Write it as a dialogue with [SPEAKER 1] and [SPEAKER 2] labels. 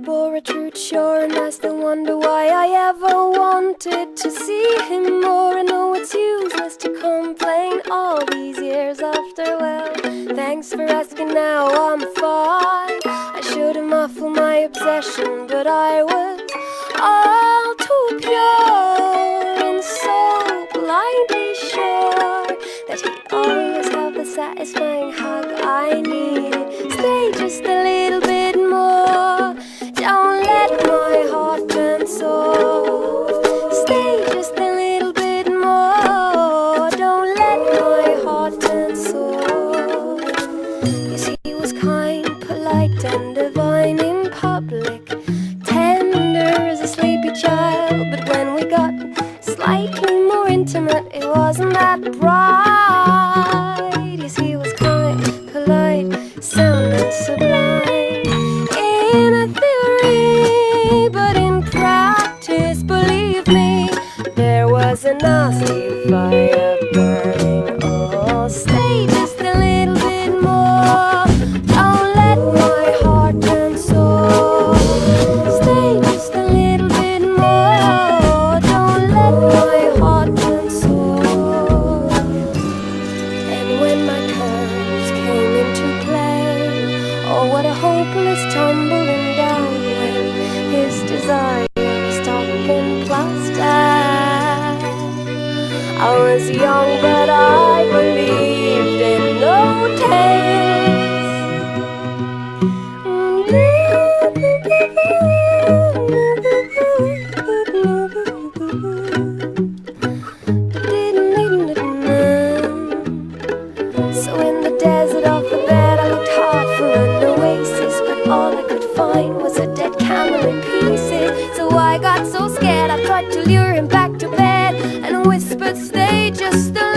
[SPEAKER 1] bore a truth sure, and I still wonder why I ever wanted to see him more. I know it's useless to complain all these years after. Well, thanks for asking, now I'm fine. I should've muffled my obsession, but I was all too pure and so blindly sure that he'd always have the satisfying hug I needed. Stay just a little bit more, don't let my heart turn soft. Stay just a little bit more, don't let my heart turn soft. Yes, he was kind, polite and divine in public, tender as a sleepy child, but when we got slightly more intimate, it wasn't that bright. Yes, he was kind, polite, sound and sublime in a theory, but in practice, believe me, there was a nasty fire burning. Oh, stay just a little bit more, don't let my heart turn soft. Stay just a little bit more, don't let my heart turn soft. And when my curves came into play, oh, what a hopeless tumbling down when his desire was talking plastic. I was young, but I believed in no tales. So in the desert off the bed, I looked hard for an oasis, but all I could find was a dead camel in pieces. So I got so scared, I tried to lure him back to bed and whispered, stay just a